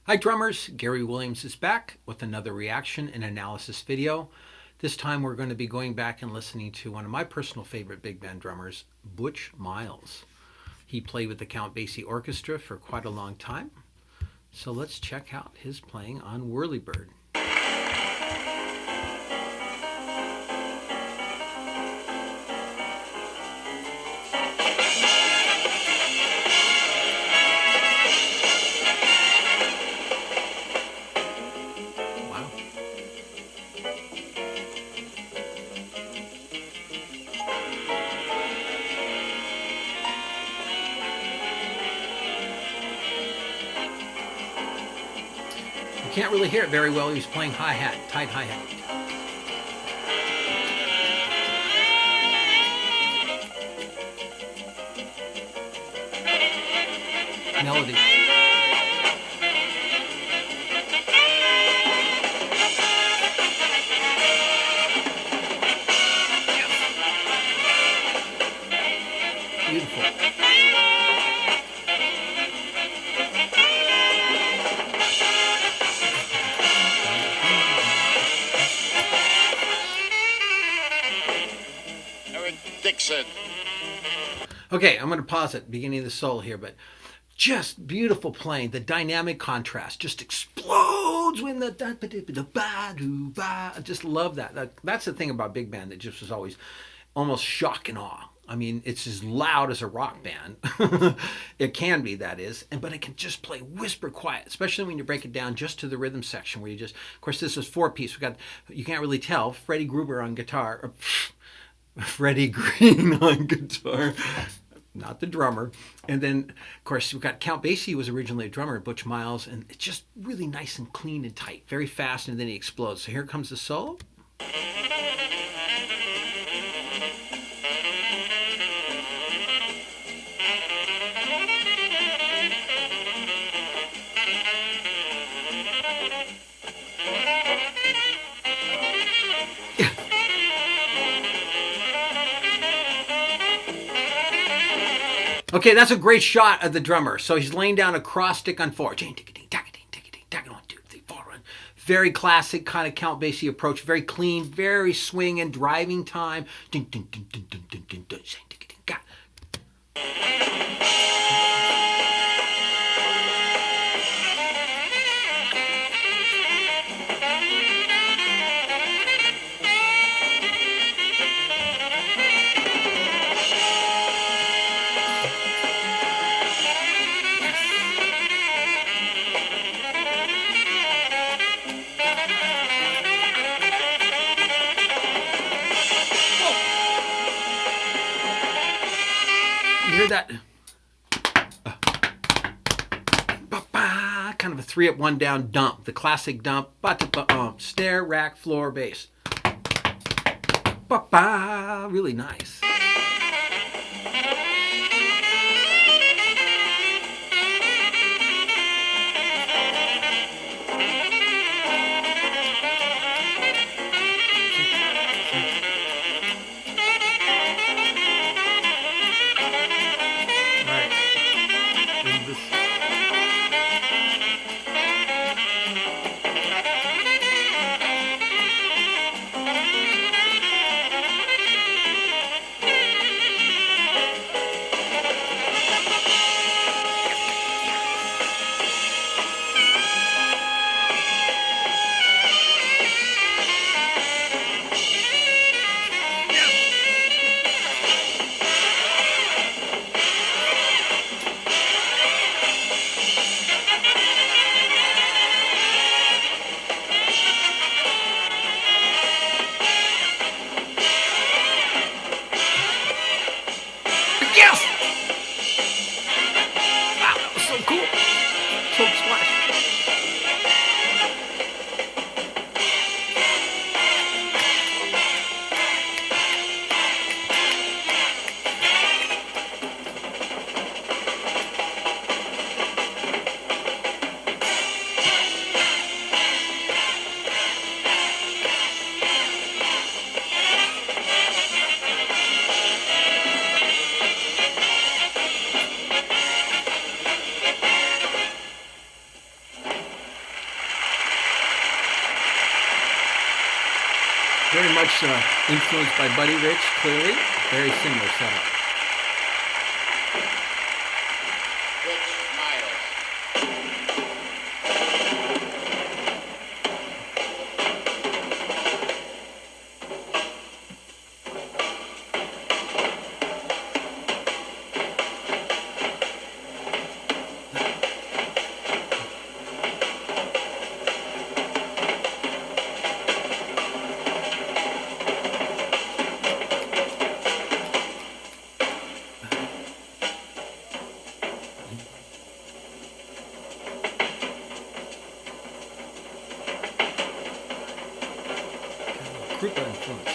Hi drummers, Garey Williams is back with another reaction and analysis video. This time we're going to be going back and listening to one of my personal favorite big band drummers, Butch Miles. He played with the Count Basie Orchestra for quite a long time. So let's check out his playing on Whirlybird. You can't really hear it very well. He's playing hi-hat, tight hi-hat. Melody. Beautiful. Dixon. Okay, I'm going to pause at the beginning of the solo here, but just beautiful playing. The dynamic contrast just explodes when the I just love that. That's the thing about big band that just was always almost shock and awe. I mean, it's as loud as a rock band. It can be, that is, but it can just play whisper quiet, especially when you break it down just to the rhythm section where you just, of course, this is 4-piece. We got, you can't really tell, Freddie Gruber on guitar, Freddie Green on guitar, not the drummer. And then, of course, we've got Count Basie was originally a drummer, Butch Miles, and it's just really nice and clean and tight, very fast, and then he explodes. So here comes the solo. Okay, that's a great shot of the drummer. So he's laying down a cross stick on 4. 1, 2, 3, 4. Very classic kind of Count Basie approach. Very clean, very swing and driving time. You hear that? Kind of a 3 up, 1 down dump. The classic dump. Snare, rack, floor, bass. Really nice. Very much influenced by Buddy Rich, clearly. Very similar setup. Krupa influence.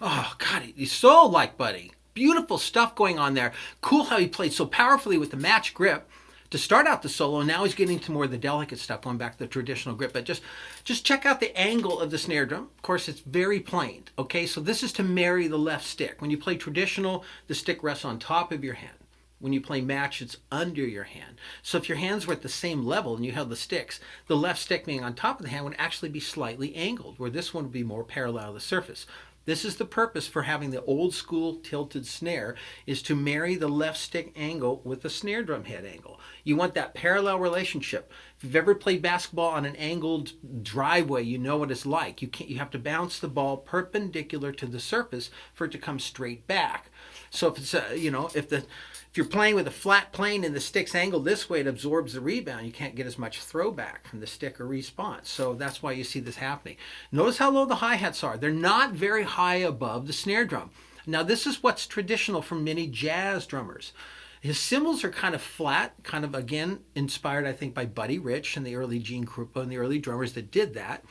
Oh, God, he's so like Buddy. Beautiful stuff going on there. Cool how he played so powerfully with the match grip to start out the solo, and now he's getting to more of the delicate stuff, going back to the traditional grip. But just check out the angle of the snare drum. Of course, it's very planed. Okay, so this is to marry the left stick. When you play traditional, the stick rests on top of your hand. When you play match, it's under your hand. So if your hands were at the same level and you held the sticks, the left stick being on top of the hand would actually be slightly angled, where this one would be more parallel to the surface. This is the purpose for having the old school tilted snare, is to marry the left stick angle with the snare drum head angle. You want that parallel relationship. If you've ever played basketball on an angled driveway, you know what it's like. You have to bounce the ball perpendicular to the surface for it to come straight back. So if it's if you're playing with a flat plane and the stick's angled this way, it absorbs the rebound. You can't get as much throwback from the stick or response. So that's why you see this happening. Notice how low the hi-hats are. They're not very high above the snare drum. Now this is what's traditional for many jazz drummers. His cymbals are kind of flat, kind of, again, inspired, I think, by Buddy Rich and the early Gene Krupa and the early drummers that did that,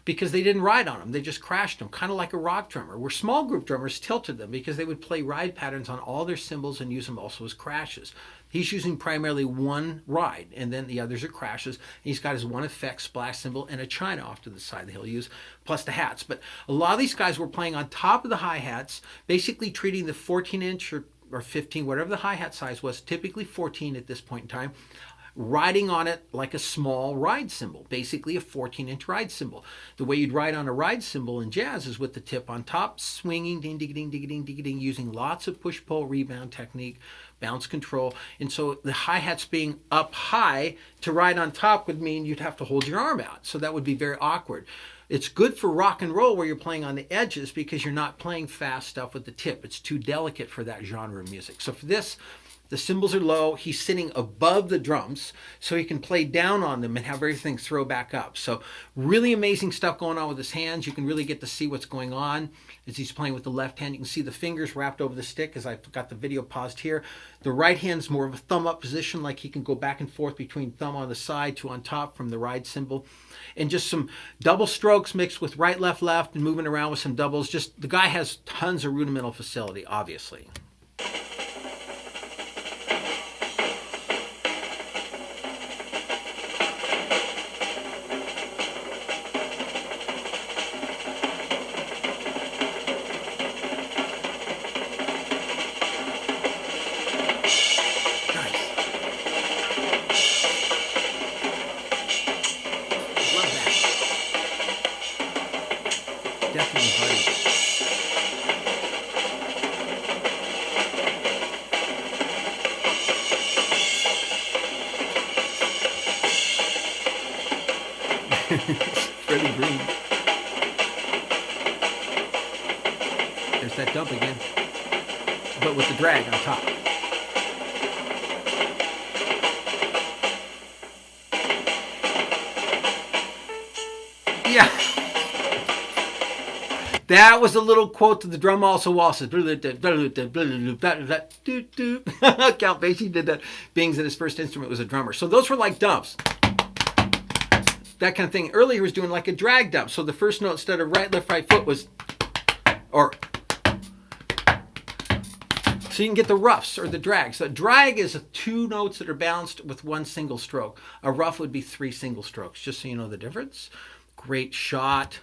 because they didn't ride on them. They just crashed them, kind of like a rock drummer, where small group drummers tilted them because they would play ride patterns on all their cymbals and use them also as crashes. He's using primarily one ride, and then the others are crashes. He's got his one effect splash cymbal and a china off to the side that he'll use, plus the hats. But a lot of these guys were playing on top of the hi-hats, basically treating the 14-inch or 15, whatever the hi-hat size was, typically 14 at this point in time, riding on it like a small ride cymbal, basically a 14-inch ride cymbal. The way you'd ride on a ride cymbal in jazz is with the tip on top, swinging, ding, ding, ding, ding, ding, ding, ding, using lots of push-pull rebound technique, bounce control. And so the hi-hats being up high to ride on top would mean you'd have to hold your arm out. So that would be very awkward. It's good for rock and roll where you're playing on the edges because you're not playing fast stuff with the tip. It's too delicate for that genre of music. So for this, the cymbals are low. He's sitting above the drums so he can play down on them and have everything throw back up. So really amazing stuff going on with his hands. You can really get to see what's going on as he's playing with the left hand. You can see the fingers wrapped over the stick as I've got the video paused here. The right hand's more of a thumb up position, like he can go back and forth between thumb on the side to on top from the ride cymbal. And just some double strokes mixed with right, left, left, and moving around with some doubles. Just the guy has tons of rudimental facility, obviously. Definitely Buddy. Freddie Green. There's that dump again, but with the drag on top. Yeah. That was a little quote to the drum also waltzes. Count Basie did that. Bings that his first instrument was a drummer. So those were like dumps. That kind of thing. Earlier he was doing like a drag dump. So the first note instead of right, left, right foot was, or, so you can get the roughs or the drags. So drag is two notes that are balanced with one single stroke. A rough would be three single strokes, just so you know the difference. Great shot.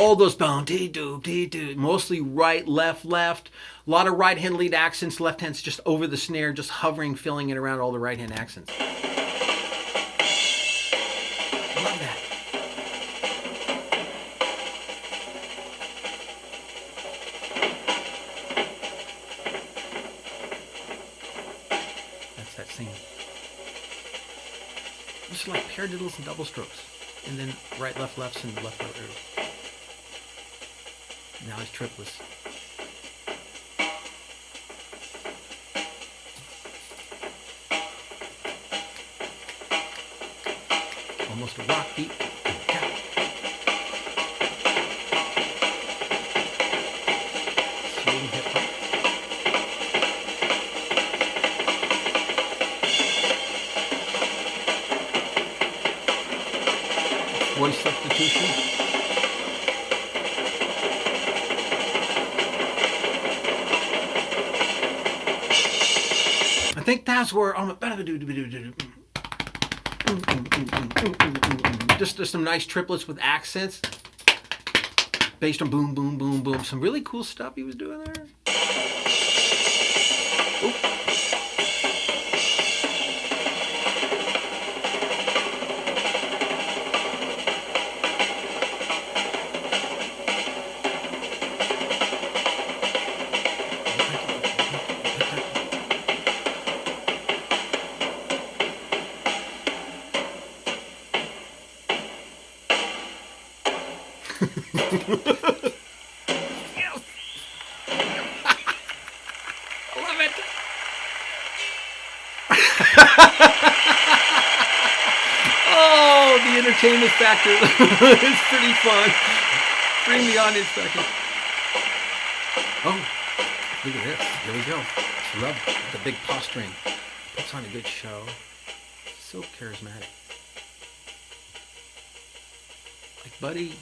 all those boom, dee doo, mostly right, left, left. A lot of right hand lead accents, left hand's just over the snare, just hovering, filling it around all the right hand accents. Love that. That's that singing. Just like paradiddles and double strokes. And then right, lefts, and left, right. Now his triplets. Almost a rock beat. Swing hip hop. Voice substitution. I think that's where just some nice triplets with accents based on boom, boom, boom, boom. Some really cool stuff he was doing there. Ooh. I love it. Oh, the entertainment factor is pretty fun. Bring the audience back in. Oh, look at this. Here we go. I love the big posturing. Puts on a good show. So charismatic. Like Buddy.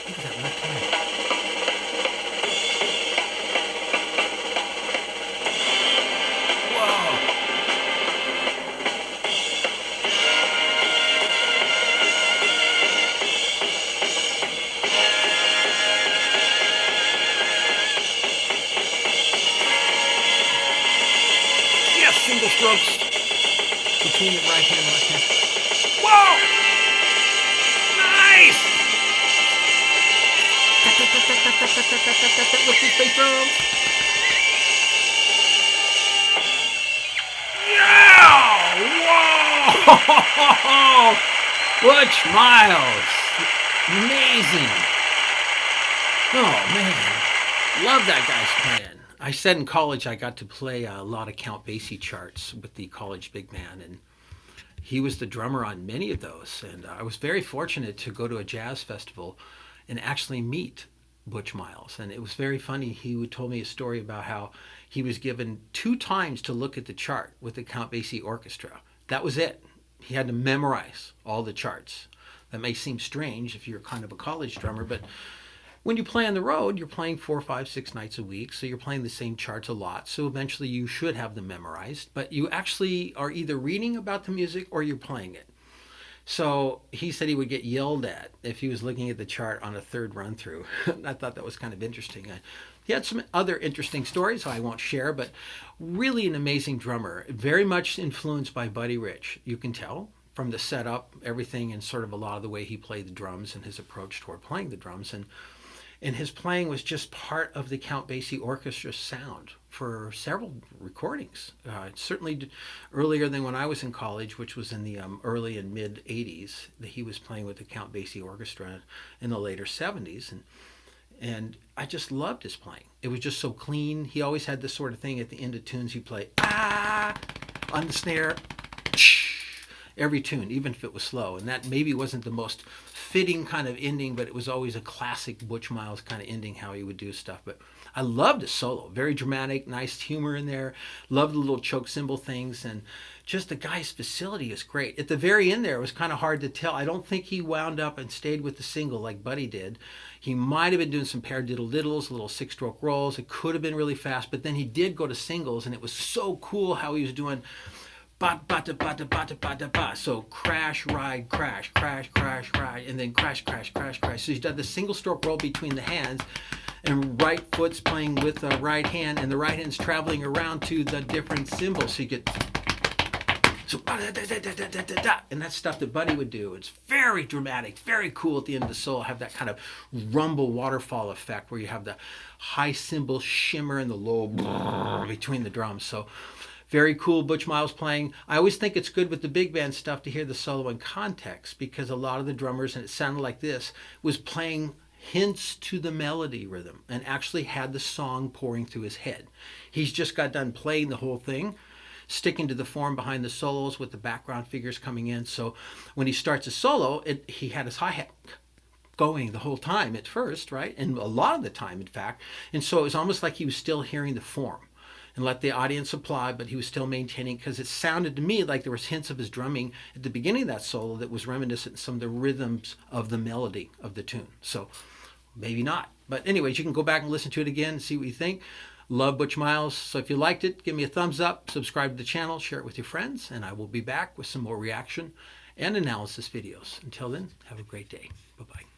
Look at that left hand. Whoa! Yes, single strokes between the right hand and left hand. Whoa! Nice! With these bass drums. Yeah! Whoa! Butch Miles. Amazing. Oh, man. Love that guy's playing. I said in college I got to play a lot of Count Basie charts with the college big band, and he was the drummer on many of those. And I was very fortunate to go to a jazz festival and actually meet Butch Miles. And it was very funny. He told me a story about how he was given 2 times to look at the chart with the Count Basie Orchestra. That was it. He had to memorize all the charts. That may seem strange if you're kind of a college drummer, but when you play on the road, you're playing 4, 5, 6 nights a week, so you're playing the same charts a lot. So eventually you should have them memorized, but you actually are either reading about the music or you're playing it. So he said he would get yelled at if he was looking at the chart on a 3rd run through. I thought that was kind of interesting. He had some other interesting stories I won't share, but really an amazing drummer. Very much influenced by Buddy Rich. You can tell from the setup, everything, and sort of a lot of the way he played the drums and his approach toward playing the drums. And his playing was just part of the Count Basie Orchestra sound for several recordings. Certainly earlier than when I was in college, which was in the early and mid 80s, that he was playing with the Count Basie Orchestra in the later 70s. And I just loved his playing. It was just so clean. He always had this sort of thing at the end of tunes. He'd play on the snare, every tune, even if it was slow. And that maybe wasn't the most fitting kind of ending, but it was always a classic Butch Miles kind of ending, how he would do stuff. But I loved his solo. Very dramatic, nice humor in there. Loved the little choke cymbal things, and just the guy's facility is great. At the very end there, it was kind of hard to tell. I don't think he wound up and stayed with the single like Buddy did. He might have been doing some paradiddle-diddles, little 6-stroke rolls. It could have been really fast, but then he did go to singles, and it was so cool how he was doing ba ba da ba da ba da ba da ba. So crash, ride, crash, crash, crash, ride, and then crash, crash, crash, crash. So he's done the single stroke roll between the hands, and right foot's playing with the right hand, and the right hand's traveling around to the different cymbals. So you get so and that's stuff that Buddy would do. It's very dramatic, very cool at the end of the solo. Have that kind of rumble waterfall effect where you have the high cymbal shimmer and the low between the drums. So very cool Butch Miles playing. I always think it's good with the big band stuff to hear the solo in context, because a lot of the drummers, and it sounded like this, was playing hints to the melody rhythm and actually had the song pouring through his head. He's just got done playing the whole thing, sticking to the form behind the solos with the background figures coming in. So when he starts a solo, he had his hi-hat going the whole time at first, right? And a lot of the time, in fact. And so it was almost like he was still hearing the form and let the audience applaud, but he was still maintaining, because it sounded to me like there was hints of his drumming at the beginning of that solo that was reminiscent of some of the rhythms of the melody of the tune. So maybe not. But anyways, you can go back and listen to it again and see what you think. Love Butch Miles. So if you liked it, give me a thumbs up, subscribe to the channel, share it with your friends, and I will be back with some more reaction and analysis videos. Until then, have a great day. Bye-bye.